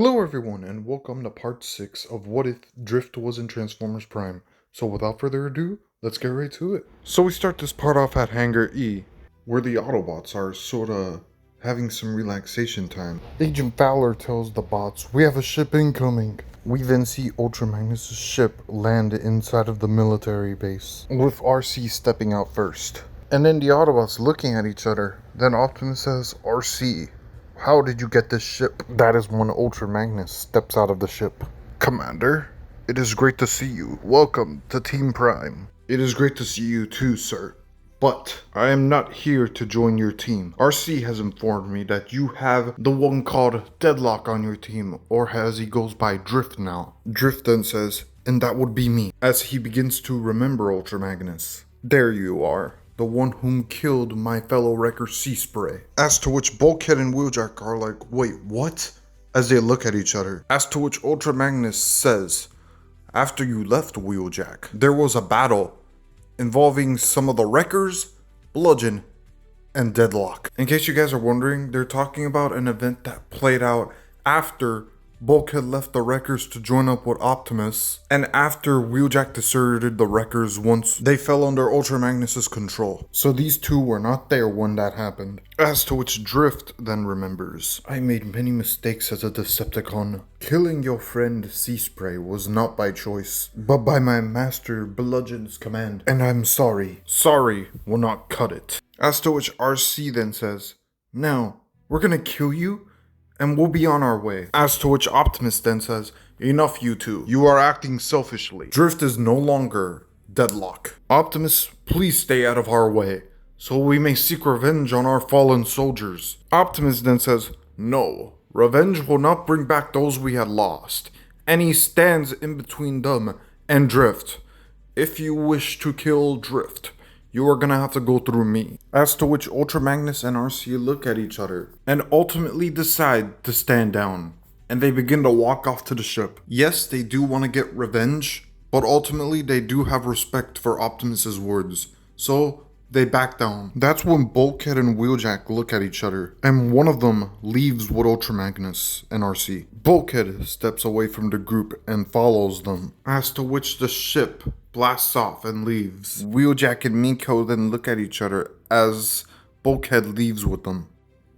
Hello everyone and welcome to part 6 of What If Drift was in Transformers Prime. So without further ado, let's get right to it. So we start this part off at Hangar E, where the Autobots are sorta having some relaxation time. Agent Fowler tells the bots, "We have a ship incoming." We then see Ultra Magnus' ship land inside of the military base, with RC stepping out first. And then the Autobots looking at each other. Then Optimus says, "RC, how did you get this ship?" That is when Ultra Magnus steps out of the ship. "Commander, it is great to see you. Welcome to Team Prime." "It is great to see you too, sir. But I am not here to join your team. RC has informed me that you have the one called Deadlock on your team, or as he goes by, Drift now." Drift then says, "And that would be me," as he begins to remember Ultra Magnus. "There you are. The one whom killed my fellow wrecker Sea Spray." As to which Bulkhead and Wheeljack are like, "Wait, what?" as they look at each other. As to which Ultra Magnus says, "After you left, Wheeljack, there was a battle involving some of the wreckers, Bludgeon, and Deadlock." In case you guys are wondering, they're talking about an event that played out after Bulkhead left the wreckers to join up with Optimus, and after Wheeljack deserted the wreckers once they fell under Ultra Magnus' control. So these two were not there when that happened. As to which Drift then remembers, "I made many mistakes as a Decepticon. Killing your friend Sea Spray was not by choice, but by my master Bludgeon's command, and I'm sorry. Sorry will not cut it." As to which RC then says, "Now, we're gonna kill you, and we'll be on our way." As to which Optimus then says, "Enough, you two. You are acting selfishly. Drift is no longer Deadlock. Optimus, please stay out of our way, so we may seek revenge on our fallen soldiers." Optimus then says, "No, revenge will not bring back those we had lost." And he stands in between them and Drift. "If you wish to kill Drift, you are gonna have to go through me." As to which Ultra Magnus and RC look at each other and ultimately decide to stand down, and they begin to walk off to the ship. Yes, they do want to get revenge, but ultimately they do have respect for Optimus's words, so they back down. That's when Bulkhead and Wheeljack look at each other, and one of them leaves with Ultra Magnus and RC. Bulkhead steps away from the group and follows them, as to which the ship blasts off and leaves. Wheeljack and Miko then look at each other as Bulkhead leaves with them.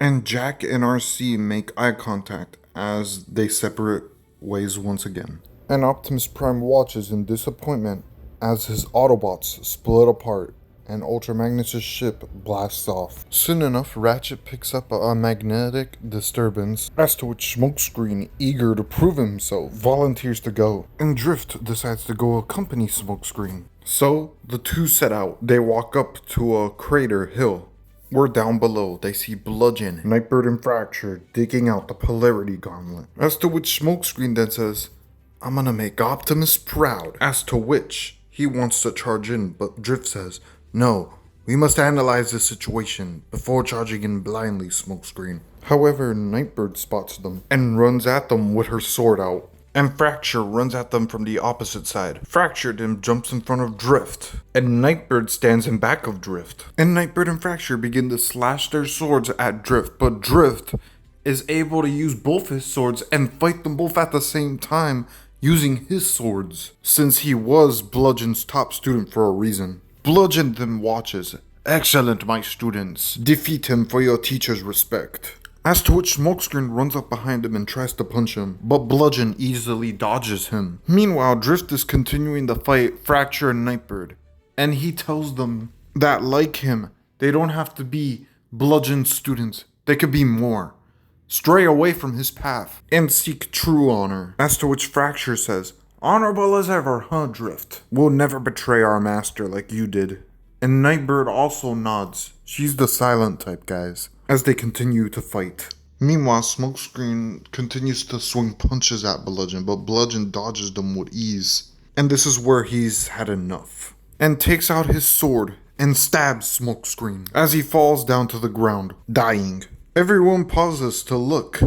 And Jack and RC make eye contact as they separate ways once again. And Optimus Prime watches in disappointment as his Autobots split apart and Ultra Magnus' ship blasts off. Soon enough, Ratchet picks up a magnetic disturbance, as to which Smokescreen, eager to prove himself, volunteers to go, and Drift decides to go accompany Smokescreen. So, the two set out. They walk up to a crater hill, where down below they see Bludgeon, Nightbird, and Fracture digging out the Polarity Gauntlet. As to which Smokescreen then says, "I'm gonna make Optimus proud." As to which he wants to charge in, but Drift says, "No, we must analyze the situation before charging in blindly, Smokescreen." However, Nightbird spots them and runs at them with her sword out. And Fracture runs at them from the opposite side. Fracture then jumps in front of Drift, and Nightbird stands in back of Drift. And Nightbird and Fracture begin to slash their swords at Drift, but Drift is able to use both his swords and fight them both at the same time using his swords, since he was Bludgeon's top student for a reason. Bludgeon then watches. "Excellent, my students. Defeat him for your teacher's respect." As to which Smokescreen runs up behind him and tries to punch him, but Bludgeon easily dodges him. Meanwhile, Drift is continuing to fight Fracture and Nightbird, and he tells them that, like him, they don't have to be Bludgeon's students. They could be more. Stray away from his path and seek true honor. As to which Fracture says, "Honorable as ever, huh, Drift? We'll never betray our master like you did." And Nightbird also nods. She's the silent type, guys, as they continue to fight. Meanwhile, Smokescreen continues to swing punches at Bludgeon, but Bludgeon dodges them with ease. And this is where he's had enough, and takes out his sword and stabs Smokescreen as he falls down to the ground, dying. Everyone pauses to look,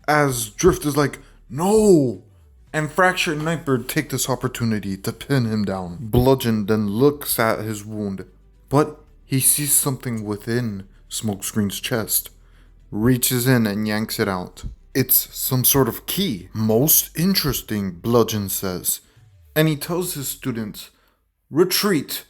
as Drift is like, "No!" And Fracture and Nightbird take this opportunity to pin him down. Bludgeon then looks at his wound, but he sees something within Smokescreen's chest, reaches in and yanks it out. It's some sort of key. Most interesting, Bludgeon says. And he tells his students, retreat.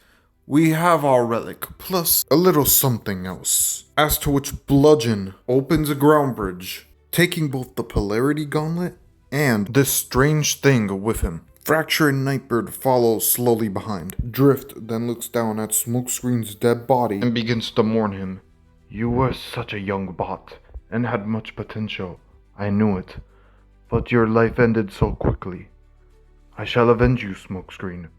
We have our relic, plus a little something else. As to which Bludgeon opens a ground bridge, taking both the polarity gauntlet and this strange thing with him. Fracture and Nightbird follow slowly behind. Drift then looks down at Smokescreen's dead body and begins to mourn him. You were such a young bot and had much potential. I knew it. But your life ended so quickly. I shall avenge you, Smokescreen.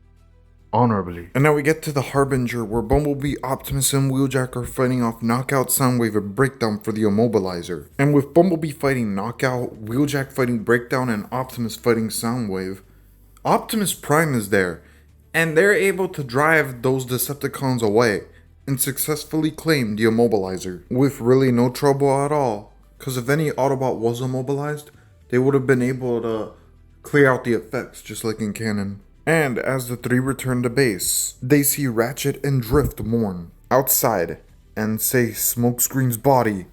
Honorably. And now we get to the Harbinger, where Bumblebee, Optimus, and Wheeljack are fighting off Knockout, Soundwave, and Breakdown for the Immobilizer. And with Bumblebee fighting Knockout, Wheeljack fighting Breakdown, and Optimus fighting Soundwave, Optimus Prime is there, and they're able to drive those Decepticons away and successfully claim the Immobilizer with really no trouble at all. Because if any Autobot was immobilized, they would have been able to clear out the effects just like in canon. And as the three return to base, they see Ratchet and Drift mourn outside and say Smokescreen's body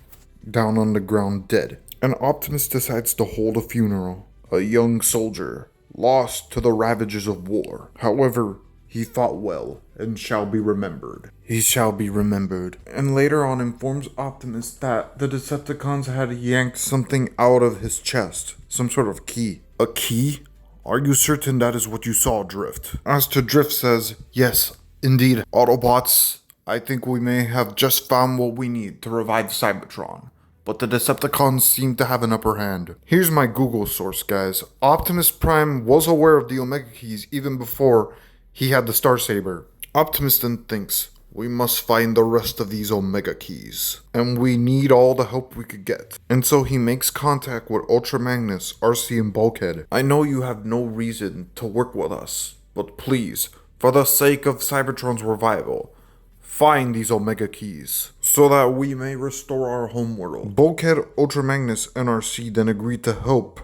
down on the ground dead. And Optimus decides to hold a funeral. A young soldier, lost to the ravages of war. However, he fought well and shall be remembered. He shall be remembered. And later on informs Optimus that the Decepticons had yanked something out of his chest. Some sort of key. A key? Are you certain that is what you saw, Drift? As to Drift says, yes, indeed. Autobots, I think we may have just found what we need to revive Cybertron. But the Decepticons seem to have an upper hand. Here's my Google source, guys. Optimus Prime was aware of the Omega Keys even before he had the Star Saber. Optimus then thinks, we must find the rest of these Omega Keys, and we need all the help we could get. And so he makes contact with Ultra Magnus, RC, and Bulkhead. I know you have no reason to work with us, but please, for the sake of Cybertron's revival, find these Omega Keys, so that we may restore our homeworld. Bulkhead, Ultra Magnus, and RC then agree to help,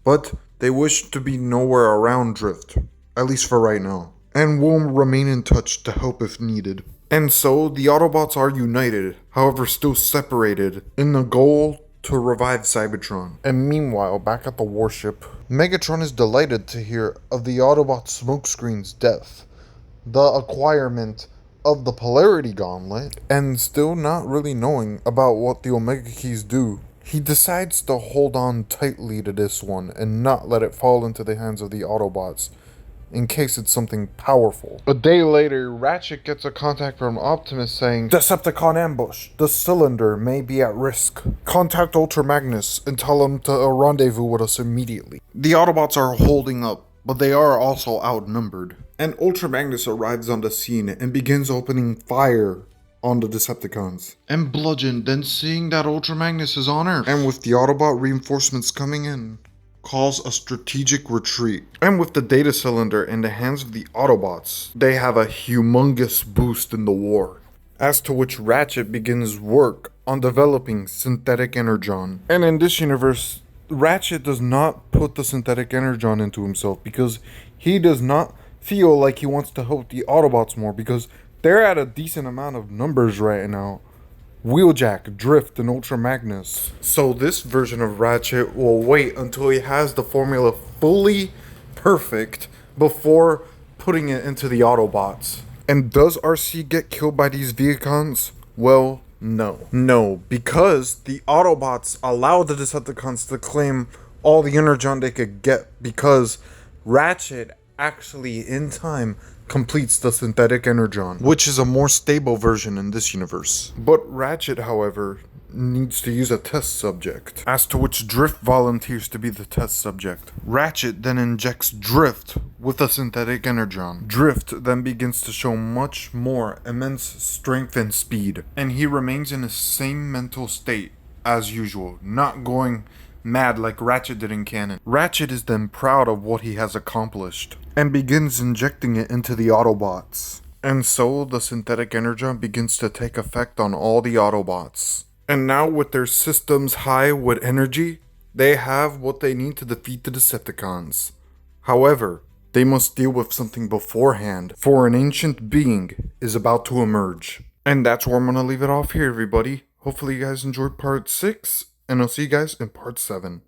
but they wish to be nowhere around Drift, at least for right now, and will remain in touch to help if needed. And so, the Autobots are united, however still separated, in the goal to revive Cybertron. And meanwhile, back at the warship, Megatron is delighted to hear of the Autobot Smokescreen's death, the acquirement of the Polarity Gauntlet, and still not really knowing about what the Omega Keys do. He decides to hold on tightly to this one and not let it fall into the hands of the Autobots, in case it's something powerful. A day later, Ratchet gets a contact from Optimus saying, Decepticon ambush. The cylinder may be at risk. Contact Ultra Magnus and tell him to rendezvous with us immediately. The Autobots are holding up, but they are also outnumbered. And Ultra Magnus arrives on the scene and begins opening fire on the Decepticons. And Bludgeon, then seeing that Ultra Magnus is on Earth, and with the Autobot reinforcements coming in, calls a strategic retreat. And with the data cylinder in the hands of the Autobots, they have a humongous boost in the war. As to which Ratchet begins work on developing synthetic energon. And in this universe, Ratchet does not put the synthetic energon into himself because he does not feel like he wants to help the Autobots more because they're at a decent amount of numbers right now. Wheeljack, Drift, and Ultra Magnus. So this version of Ratchet will wait until he has the formula fully perfect before putting it into the Autobots. And does RC get killed by these Vehicons? Well, no. No, because the Autobots allow the Decepticons to claim all the energon they could get because Ratchet actually, in time, completes the synthetic energon, which is a more stable version in this universe. But Ratchet, however, needs to use a test subject, as to which Drift volunteers to be the test subject. Ratchet then injects Drift with a synthetic energon. Drift then begins to show much more immense strength and speed, and he remains in the same mental state as usual, not going mad like Ratchet did in canon. Ratchet is then proud of what he has accomplished and begins injecting it into the Autobots. And so the synthetic energon begins to take effect on all the Autobots. And now with their systems high with energy, they have what they need to defeat the Decepticons. However, they must deal with something beforehand, for an ancient being is about to emerge. And that's where I'm going to leave it off here, everybody. Hopefully you guys enjoyed part 6. And I'll see you guys in part 7.